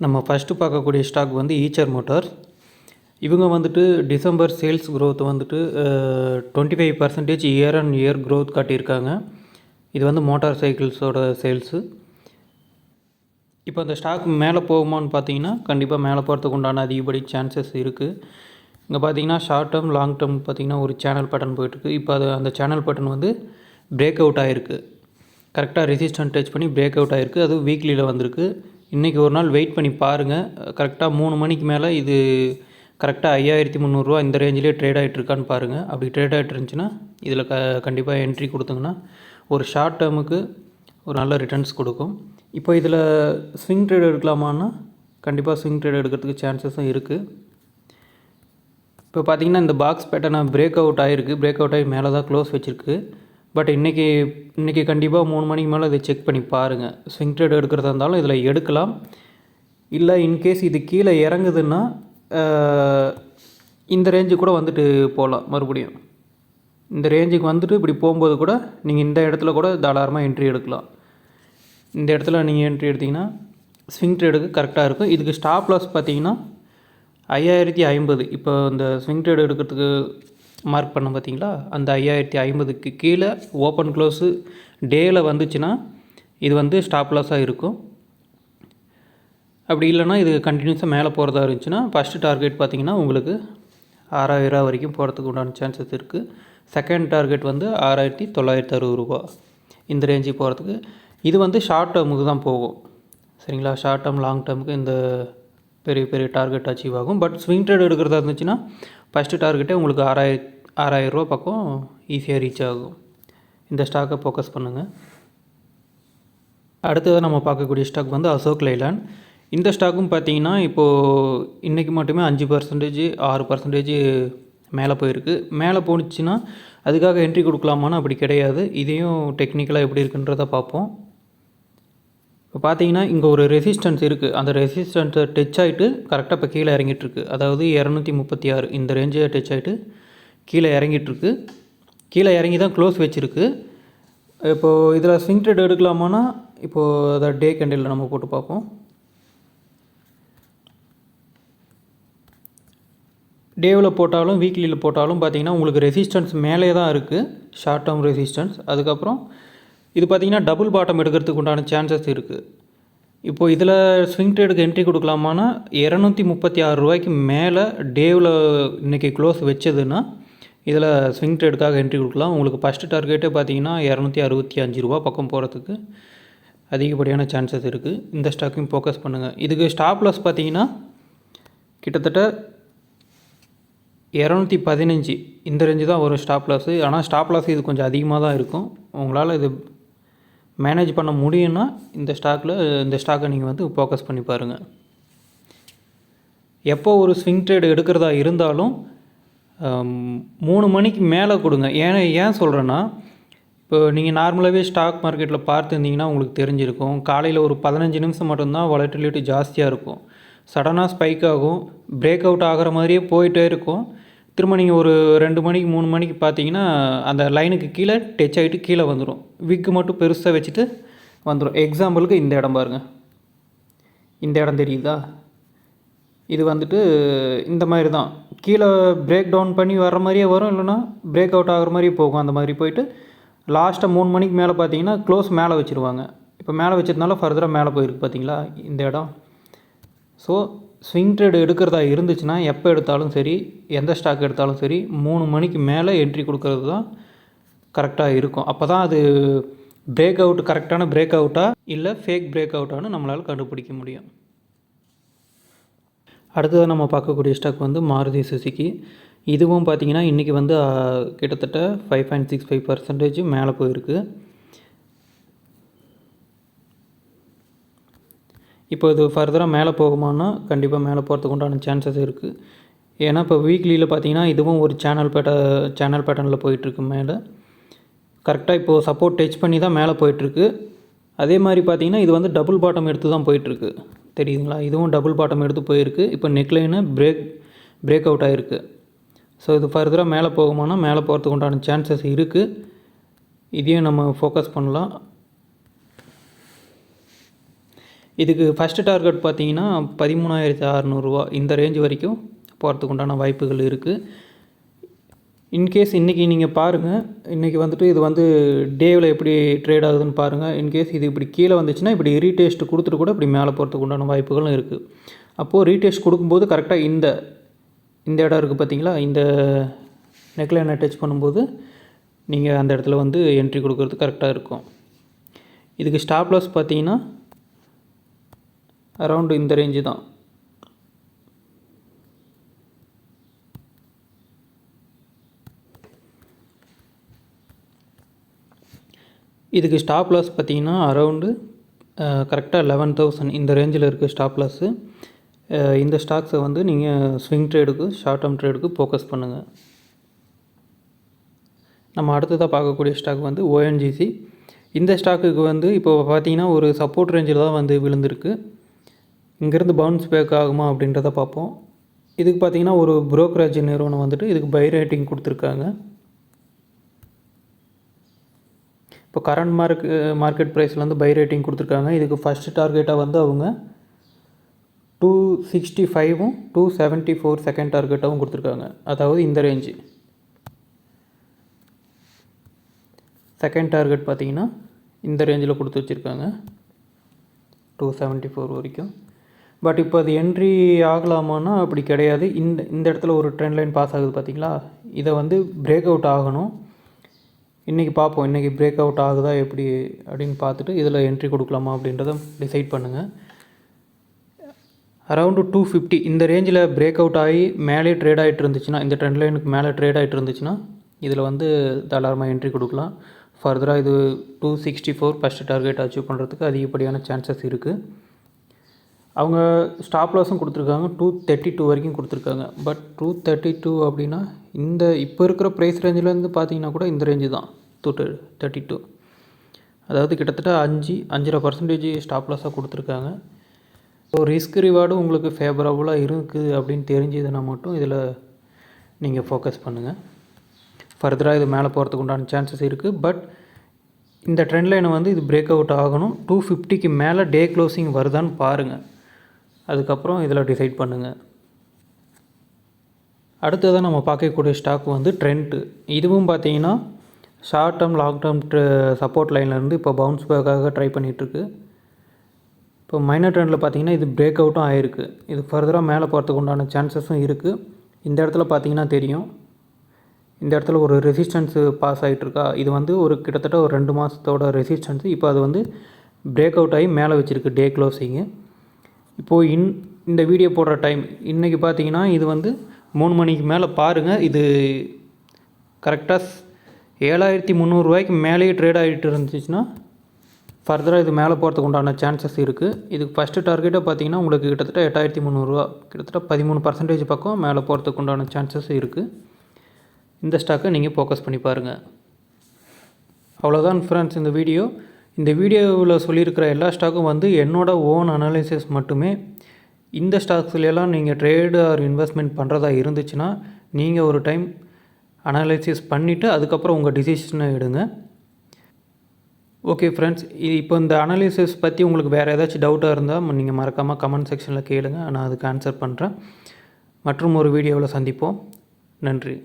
நம்ம ஃபஸ்ட்டு பார்க்கக்கூடிய ஸ்டாக் வந்து ஈச்சர் மோட்டார்ஸ். இவங்க வந்துட்டு டிசம்பர் சேல்ஸ் க்ரோத் வந்துட்டு 25% இயர் ஆன் இயர் க்ரோத் காட்டியிருக்காங்க. இது வந்து மோட்டார் சைக்கிள்ஸோட சேல்ஸு. இப்போ அந்த ஸ்டாக் மேலே போகுமான்னு பார்த்தீங்கன்னா கண்டிப்பாக மேலே போகிறதுக்கு உண்டான அதிகப்படி சான்சஸ் இருக்குது. இங்கே பார்த்தீங்கன்னா ஷார்ட் டேர்ம் லாங் டேர்ம் பார்த்தீங்கன்னா ஒரு சேனல் பேட்டர்ன் போயிட்டுருக்கு. இப்போ அந்த சேனல் பேட்டர்ன் வந்து பிரேக் அவுட் ஆகிருக்கு. கரெக்டாக ரெசிஸ்டன்ட் டச் பண்ணி பிரேக் அவுட் ஆகிருக்கு. அது வீக்லியில் வந்திருக்கு. இன்றைக்கி ஒரு நாள் வெயிட் பண்ணி பாருங்கள். கரெக்டாக 3 மணிக்கு மேலே இது கரெக்டாக 5300 இந்த ரேஞ்சிலே ட்ரேட் ஆகிட்ருக்கான்னு பாருங்கள். அப்படி ட்ரேட் ஆகிட்டு இருந்துச்சுன்னா இதில் கண்டிப்பாக என்ட்ரி கொடுத்தீங்கன்னா ஒரு ஷார்ட் டேர்முக்கு ஒரு நல்ல ரிட்டர்ன்ஸ் கொடுக்கும். இப்போ இதில் ஸ்விங் ட்ரேட் எடுக்கலாமான்னா கண்டிப்பாக ஸ்விங் ட்ரேட் எடுக்கிறதுக்கு சான்சஸும் இருக்குது. இப்போ பார்த்திங்கன்னா இந்த பாக்ஸ் பேட்டர்னை பிரேக் அவுட் ஆகிருக்கு. பிரேக் அவுட் ஆகி மேலே தான் க்ளோஸ் வச்சுருக்கு. பட் இன்றைக்கி கண்டிப்பாக 3 மணிக்கு மேலே இதை செக் பண்ணி பாருங்கள். ஸ்விங் ட்ரேட் எடுக்கிறதா இருந்தாலும் இதில் எடுக்கலாம். இல்லை இன்கேஸ் இது கீழே இறங்குதுன்னா இந்த ரேஞ்சு கூட வந்துட்டு போகலாம். மறுபடியும் இந்த ரேஞ்சுக்கு வந்துட்டு இப்படி போகும்போது கூட நீங்கள் இந்த இடத்துல கூட தாராளமாக என்ட்ரி எடுக்கலாம். இந்த இடத்துல நீங்கள் என்ட்ரி எடுத்திங்கன்னா ஸ்விங் ட்ரேடுக்கு கரெக்டாக இருக்கும். இதுக்கு ஸ்டாப் லாஸ் பார்த்தீங்கன்னா 5050. இப்போ இந்த ஸ்விங் ட்ரேட் எடுக்கிறதுக்கு மார்க் பண்ண பார்த்தீங்களா, அந்த 5050க்கு கீழே ஓப்பன் க்ளோஸு டேயில் வந்துச்சுன்னா இது வந்து ஸ்டாப் லாஸாக இருக்கும். அப்படி இல்லைனா இது கண்டினியூஸாக மேலே போகிறதா இருந்துச்சுன்னா ஃபஸ்ட்டு டார்கெட் பார்த்திங்கன்னா உங்களுக்கு 6000 வரைக்கும் போகிறதுக்கு உண்டான சான்சஸ் இருக்குது. செகண்ட் டார்கெட் வந்து 6960 இந்த ரேஞ்சுக்கு போகிறதுக்கு. இது வந்து ஷார்ட் டேர்முக்கு தான் போகும். சரிங்களா, ஷார்ட் டேர்ம் லாங் டேர்முக்கு இந்த பெரிய பெரிய டார்கெட் அச்சீவ் ஆகும். பட் ஸ்விங் ட்ரேட் எடுக்கிறதா இருந்துச்சுன்னா ஃபஸ்ட்டு டார்கெட்டே உங்களுக்கு 6000 பக்கம் ஈஸியாக ரீச் ஆகும். இந்த ஸ்டாக்கை ஃபோக்கஸ் பண்ணுங்கள். அடுத்தது நம்ம பார்க்கக்கூடிய ஸ்டாக் வந்து அசோக் லைலாண்ட். இந்த ஸ்டாக்கும் பார்த்தீங்கன்னா இப்போது இன்றைக்கி மட்டுமே 5% 6% மேலே போயிருக்கு. மேலே போணுச்சுன்னா அதுக்காக என்ட்ரி கொடுக்கலாமான்னு அப்படி கிடையாது. இதையும் டெக்னிக்கலாக எப்படி இருக்குன்றதை பார்ப்போம். இப்போ பார்த்தீங்கன்னா இங்கே ஒரு ரெசிஸ்டன்ஸ் இருக்குது. அந்த ரெசிஸ்டன்ஸை டச் ஆகிட்டு கரெக்டாக இப்போ கீழே இறங்கிட்டுருக்கு. அதாவது 236 இந்த ரேஞ்சை டச் ஆகிட்டு கீழே இறங்கிட்டுருக்கு. கீழே இறங்கி தான் க்ளோஸ் வச்சுருக்கு. இப்போது இதில் ஸ்விங் ட்ரேட் எடுக்கலாமான்னா இப்போது அதை டே கேண்டில் நம்ம போட்டு பார்ப்போம். டேவில் போட்டாலும் வீக்லியில் போட்டாலும் பார்த்திங்கன்னா உங்களுக்கு ரெசிஸ்டன்ஸ் மேலே தான் இருக்குது, ஷார்ட் டேர்ம் ரெசிஸ்டன்ஸ். அதுக்கப்புறம் இது பார்த்திங்கன்னா டபுள் பாட்டம் எடுக்கிறதுக்கு உண்டான சான்சஸ் இருக்குது. இப்போது இதில் ஸ்விங் ட்ரேடுக்கு என்ட்ரி கொடுக்கலாமான்னா 236 மேலே டேவில் இன்றைக்கி க்ளோஸ் வச்சதுன்னா இதில் ஸ்விங் ட்ரேடுக்காக என்ட்ரி கொடுக்கலாம். உங்களுக்கு ஃபஸ்ட்டு டார்கெட்டே பார்த்தீங்கன்னா 265 பக்கம் போகிறதுக்கு அதிகப்படியான சான்சஸ் இருக்குது. இந்த ஸ்டாக்கையும் ஃபோக்கஸ் பண்ணுங்கள். இதுக்கு ஸ்டாப் லாஸ் பார்த்தீங்கன்னா கிட்டத்தட்ட 215 இந்த ரேஞ்சு தான் வரும் ஸ்டாப் லாஸு. ஆனால் ஸ்டாப் லாஸ் இது கொஞ்சம் அதிகமாக தான் இருக்கும். உங்களால் இது மேனேஜ் பண்ண முடியும்னா இந்த ஸ்டாக்கை நீங்கள் வந்து ஃபோக்கஸ் பண்ணி பாருங்கள். எப்போ ஒரு ஸ்விங் ட்ரேடு எடுக்கிறதா இருந்தாலும் 3 மணிக்கு மேலே கொடுங்க. ஏன் சொல்கிறேன்னா, இப்போ நீங்கள் நார்மலாகவே ஸ்டாக் மார்க்கெட்டில் பார்த்துருந்தீங்கன்னா உங்களுக்கு தெரிஞ்சிருக்கும். காலையில் ஒரு 15 நிமிஷம் மட்டும்தான் வாலட்டிலிட்டி ஜாஸ்தியாக இருக்கும். சடனாக ஸ்பைக் ஆகும், பிரேக் அவுட் ஆகிற மாதிரியே போயிட்டே இருக்கும். திரும்ப நீங்கள் ஒரு 2 மணிக்கு 3 மணிக்கு பார்த்தீங்கன்னா அந்த லைனுக்கு கீழே டச் ஆகிட்டு கீழே வந்துடும். விக்கு மட்டும் பெருசாக வச்சுட்டு வந்துடும். எக்ஸாம்பிளுக்கு இந்த இடம் பாருங்கள், இந்த இடம் தெரியுதா, இது வந்துட்டு இந்த மாதிரி தான் கீழே பிரேக் டவுன் பண்ணி வர்ற மாதிரியே வரும், இல்லைனா பிரேக் அவுட் ஆகிற மாதிரியே போகும். அந்த மாதிரி போயிட்டு லாஸ்ட்டாக 3 மணிக்கு மேலே பார்த்தீங்கன்னா க்ளோஸ் மேலே வச்சுருவாங்க. இப்போ மேலே வச்சதுனால ஃபர்தராக மேலே போயிருக்கு பார்த்தீங்களா இந்த இடம். ஸோ ஸ்விங் ட்ரேடு எடுக்கிறதா இருந்துச்சுன்னா எப்போ எடுத்தாலும் சரி, எந்த ஸ்டாக் எடுத்தாலும் சரி 3 மணிக்கு மேலே என்ட்ரி கொடுக்கறது தான் கரெக்டாக இருக்கும். அப்போ தான் அது பிரேக் அவுட் கரெக்டான பிரேக் அவுட்டாக இல்லை ஃபேக் பிரேக் அவுட்டானு நம்மளால் கண்டுபிடிக்க முடியும். அடுத்ததாக நம்ம பார்க்கக்கூடிய ஸ்டாக் வந்து மாருதி சுசுகி. இதுவும் பார்த்திங்கன்னா இன்றைக்கி வந்து கிட்டத்தட்ட 5.65% மேலே போயிருக்கு. இப்போ இது ஃபர்தராக மேலே போகுமானா கண்டிப்பாக மேலே போகிறதுக்கு உண்டான சான்சஸ் இருக்குது. ஏன்னா இப்போ வீக்லியில் பார்த்திங்கன்னா இதுவும் ஒரு சேனல் பேட்டர்னில் போயிட்டுருக்கு. மேலே கரெக்டாக இப்போது சப்போர்ட் டச் பண்ணி தான் மேலே போயிட்டுருக்கு. அதே மாதிரி பார்த்திங்கன்னா இது வந்து டபுள் பாட்டம் எடுத்து தான் போயிட்டுருக்கு, தெரியுதுங்களா. இதுவும் டபுள் பாட்டம் எடுத்து போயிருக்கு. இப்போ நெக்லைனு பிரேக் அவுட் ஆகிருக்கு. ஸோ இது ஃபர்தராக மேலே போகுமானா மேலே போகிறதுக்கு உண்டான சான்சஸ் இருக்குது. இதையும் நம்ம ஃபோக்கஸ் பண்ணலாம். இதுக்கு ஃபஸ்ட்டு டார்கெட் பார்த்தீங்கன்னா 13,600 ரூபா இந்த ரேஞ்ச் வரைக்கும் போகிறதுக்கு உண்டான வாய்ப்புகள் இருக்குது. இன்கேஸ் இன்றைக்கி நீங்கள் பாருங்கள், இன்றைக்கி வந்துட்டு இது வந்து டேவில் எப்படி ட்ரேட் ஆகுதுன்னு பாருங்கள். இன்கேஸ் இது இப்படி கீழே வந்துச்சுன்னா இப்படி ரீடெஸ்ட் கொடுத்துட்டு கூட இப்படி மேலே போகிறதுக்கு உண்டான வாய்ப்புகளும் இருக்குது. அப்போது ரீடெஸ்ட் கொடுக்கும்போது கரெக்டாக இந்த இடம் இருக்குது பார்த்தீங்களா, இந்த நெக்லைனை டச் பண்ணும்போது நீங்கள் அந்த இடத்துல வந்து என்ட்ரி கொடுக்குறது கரெக்டாக இருக்கும். இதுக்கு ஸ்டாப் லாஸ் பார்த்தீங்கன்னா அரவுண்டு இந்த ரேஞ்சு தான். இதுக்கு ஸ்டாப் லாஸ் பார்த்தீங்கன்னா அரவுண்டு கரெக்டாக 11,000 இந்த ரேஞ்சில் இருக்குது ஸ்டாப் லாஸு. இந்த ஸ்டாக்ஸை வந்து நீங்கள் ஸ்விங் ட்ரேடுக்கு ஷார்ட் டேர்ம் ட்ரேடுக்கு ஃபோக்கஸ் பண்ணுங்கள். நம்ம அடுத்ததாக பார்க்கக்கூடிய ஸ்டாக் வந்து ONGC. இந்த ஸ்டாக்குக்கு வந்து இப்போ பார்த்தீங்கன்னா ஒரு சப்போர்ட் ரேஞ்சில் தான் வந்து விழுந்திருக்கு. இங்கேருந்து பவுன்ஸ் பேக் ஆகுமா அப்படின்றத பார்ப்போம். இதுக்கு பார்த்தீங்கன்னா ஒரு புரோக்கரேஜ் நிறுவனம் வந்துட்டு இதுக்கு பை ரேட்டிங் கொடுத்துருக்காங்க. இப்போ கரண்ட் மார்க்கெட் ப்ரைஸில் வந்து பை ரேட்டிங் கொடுத்துருக்காங்க. இதுக்கு ஃபஸ்ட்டு டார்கெட்டாக வந்து அவங்க 265ம் 274 செகண்ட் டார்கெட்டாகவும் கொடுத்துருக்காங்க. அதாவது இந்த ரேஞ்சு செகண்ட் டார்கெட் பார்த்திங்கன்னா இந்த ரேஞ்சில் கொடுத்து வச்சுருக்காங்க 274 வரைக்கும். பட் இப்போ அது என்ட்ரி ஆகலாமான்னா அப்படி கிடையாது. இந்த இடத்துல ஒரு ட்ரெண்ட் லைன் பாஸ் ஆகுது பார்த்திங்களா, இதை வந்து பிரேக் அவுட் ஆகணும். இன்றைக்கி பார்ப்போம், இன்றைக்கி பிரேக் அவுட் ஆகுதா எப்படி அப்படின்னு பார்த்துட்டு இதில் என்ட்ரி கொடுக்கலாமா அப்படின்றத டிசைட் பண்ணுங்கள். அரவுண்டு 250 இந்த ரேஞ்சில் பிரேக் அவுட் ஆகி மேலே ட்ரேட் ஆகிட்டு இருந்துச்சுன்னா, இந்த ட்ரெண்ட் லைனுக்கு மேலே ட்ரேட் ஆகிட்டு இருந்துச்சுன்னா இதில் வந்து தாராளமாக என்ட்ரி கொடுக்கலாம். ஃபர்தராக இது 264 ஃபஸ்ட்டு டார்கெட் அச்சீவ் பண்ணுறதுக்கு அதிகப்படியான சான்சஸ் இருக்குது. அவங்க ஸ்டாப் லாஸும் கொடுத்துருக்காங்க, 232 வரைக்கும் கொடுத்துருக்காங்க. பட் 232 அப்படின்னா இந்த இப்போ இருக்கிற ப்ரைஸ் ரேஞ்சிலேருந்து பார்த்தீங்கன்னா கூட இந்த ரேஞ்சு தான் 232. அதாவது கிட்டத்தட்ட 5.5% ஸ்டாப் லாஸாக கொடுத்துருக்காங்க. ஸோ ரிஸ்க் ரிவார்டும் உங்களுக்கு ஃபேவரபுளாக இருக்குது அப்படின்னு தெரிஞ்சதுன்னா மட்டும் இதில் நீங்கள் ஃபோக்கஸ் பண்ணுங்கள். ஃபர்தராக இது மேலே போகிறதுக்கு உண்டான சான்சஸ் இருக்குது. பட் இந்த ட்ரெண்ட் லைனை வந்து இது பிரேக் அவுட் ஆகணும். 250க்கு மேலே டே க்ளோசிங் வருதான்னு பாருங்கள், அதுக்கப்புறம் இதில் டிசைட் பண்ணுங்கள். அடுத்ததாக நம்ம பார்க்கக்கூடிய ஸ்டாக் வந்து ட்ரெண்ட்டு. இதுவும் பார்த்தீங்கன்னா short term long term support லைன்லேருந்து இப்போ பவுன்ஸ் பேக்காக ட்ரை பண்ணிகிட்ருக்கு. இப்போ மைனர் ட்ரெண்டில் பார்த்தீங்கன்னா இது பிரேக் அவுட்டும் ஆகிருக்கு. இது ஃபர்தராக மேலே போகிறதுக்கு உண்டான சான்சஸும் இருக்குது. இந்த இடத்துல பார்த்தீங்கன்னா தெரியும், இந்த இடத்துல ஒரு ரெசிஸ்டன்ஸு பாஸ் ஆகிட்டுருக்கா. இது வந்து ஒரு கிட்டத்தட்ட ஒரு 2 மாதத்தோட ரெசிஸ்டன்ஸு. இப்போ அது வந்து பிரேக் அவுட் ஆகி மேலே வச்சுருக்கு டே க்ளோசிங்கு. இப்போது இந்த வீடியோ போடுற டைம் இன்றைக்கி பார்த்தீங்கன்னா இது வந்து 3 மணிக்கு மேலே பாருங்கள். இது கரெக்டாக 7,300 ரூபாய்க்கு மேலேயே ட்ரேட் ஆகிட்டு இருந்துச்சுன்னா ஃபர்தராக இது மேலே போகிறதுக்கு உண்டான சான்சஸ் இருக்குது. இதுக்கு ஃபஸ்ட்டு டார்கெட்டாக பார்த்தீங்கன்னா உங்களுக்கு கிட்டத்தட்ட 8,300 ரூபா, கிட்டத்தட்ட 13% பக்கம் மேலே போகிறதுக்கு உண்டான சான்சஸ் இருக்குது. இந்த ஸ்டாக்கை நீங்கள் ஃபோக்கஸ் பண்ணி பாருங்கள். அவ்வளோதான் ஃப்ரெண்ட்ஸ் இந்த வீடியோ. இந்த வீடியோவில் சொல்லியிருக்கிற எல்லா ஸ்டாக்கும் வந்து என்னோடய ஓன் அனாலிசிஸ் மட்டுமே. இந்த ஸ்டாக்ஸ்லாம் நீங்கள் ட்ரேடு ஆர் இன்வெஸ்ட்மெண்ட் பண்ணுறதா இருந்துச்சுன்னா நீங்கள் ஒரு டைம் அனாலிசிஸ் பண்ணிவிட்டு அதுக்கப்புறம் உங்கள் டிசிஷனை எடுங்க. ஓகே ஃப்ரெண்ட்ஸ், இப்போ இந்த அனாலிசிஸ் பற்றி உங்களுக்கு வேறு ஏதாச்சும் டவுட்டாக இருந்தால் நீங்கள் மறக்காமல் கமெண்ட் செக்ஷனில் கேளுங்க, நான் அதுக்கு ஆன்சர் பண்ணுறேன். மற்றும் ஒரு வீடியோவில் சந்திப்போம். நன்றி.